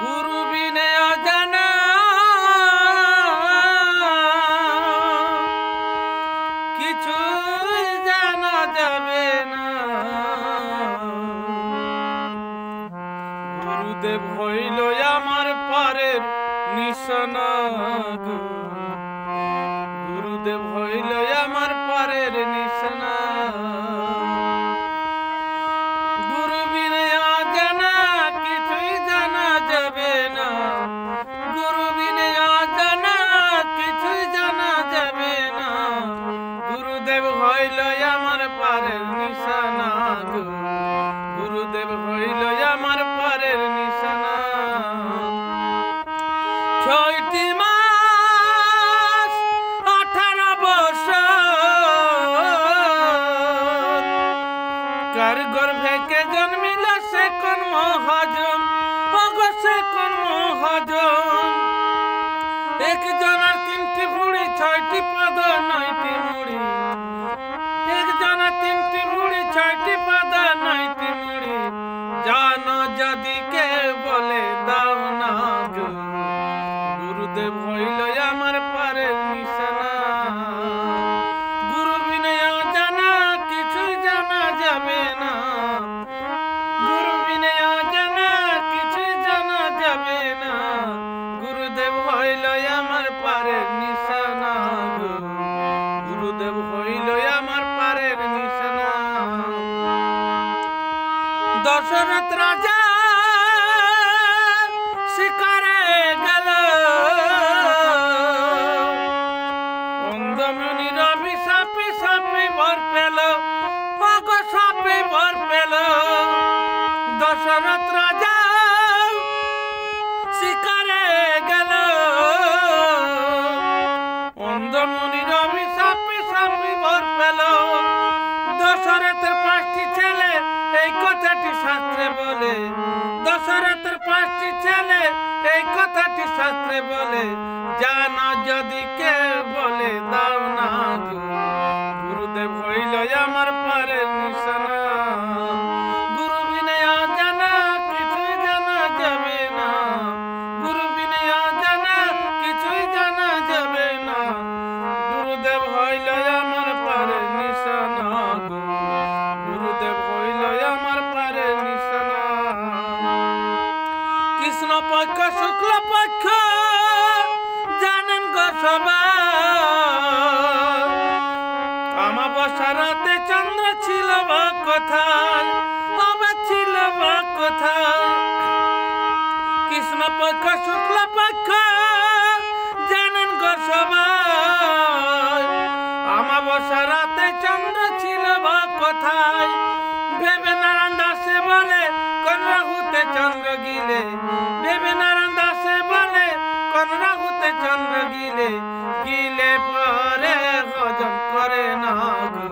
গুরু বিনে অজানা কিছু জানা যাবে না। গুরুদেব হইল আমার পারের নিশানা, গুরুদেব হইল আমার পারের নিশানা। গুরু বিনে অজানা কিছুই জানা যাবে না, গুরু বিনে অজানা কিছুই জানা যাবে না। গুরুদেব হইল আমার পারের নিশানা, গুরুদেব হইল আমার পারের নিশানা। 6টি মাস 18 বছর কার গর্ভে কে জন্মিল সে কোন মহাজন, ওগো সে কোন মহাজন। একজনের 3টি ভুঁড়ি 6টি পদ 9টি মুড়ি, একজনের 3টি ভুঁড়ি 6টি পদ 9টি মুড়ি। জানো যদি কে বলে দাও না গো, গুরুদেব হইল আমার পারের নিশানা। গুরু বিনে অজানা কিছুই জানা যাবে না, গুরু বিনে অজানা কিছুই জানা যাবে না। গুরুদেব হইল আমার পারের নিশানা, গুরুদেব হইল আমার পারের নিশানা। দশরথ রাজা শিকারে গেল, অন্ধমুনির অভিশাপে সাপে ভর পেল, ওগো সাপে ভর পেল। দশরথ রাজা শিকারে গেল, অন্ধমুনির অভিশাপে সাপে ভর পেল। দশরথের 5টি ছেলে এই কথাটি শাস্ত্রে বলে, দশরথের 5টি ছেলে এই কথাটি শাস্ত্রে বলে। জানো যদি কে বলে দাও না গো, গুরুদেব হইল আমার পারের নিশানা। গুরু বিনে অজানা কিছুই জানা যাবে না, গুরু বিনে অজানা কিছুই জানা যাবে না। গুরুদেব হইল আমার পারের নিশানা, গুরুদেব হইল আমার পারের নিশানা। কৃষ্ণ পক্ষ শুক্ল পক্ষ জানেন গো সবাই, অমাবস্যা রাতে চন্দ্র ছিল বা কোথায়, আবার ছিল বা কোথায়। কৃষ্ণ পক্ষ শুক্ল পক্ষ জানেন গো সবাই, অমাবস্যা রাতে চন্দ্র ছিল বা কোথায়। ভেবে নারায়ণ দাসে বলে কোন রাহুতে চন্দ্র গিলে, ভেবে নারায়ণ দাসে বলে কোন রাহুতে চন্দ্র গিলে। গিলে পরে হজম করে না গো,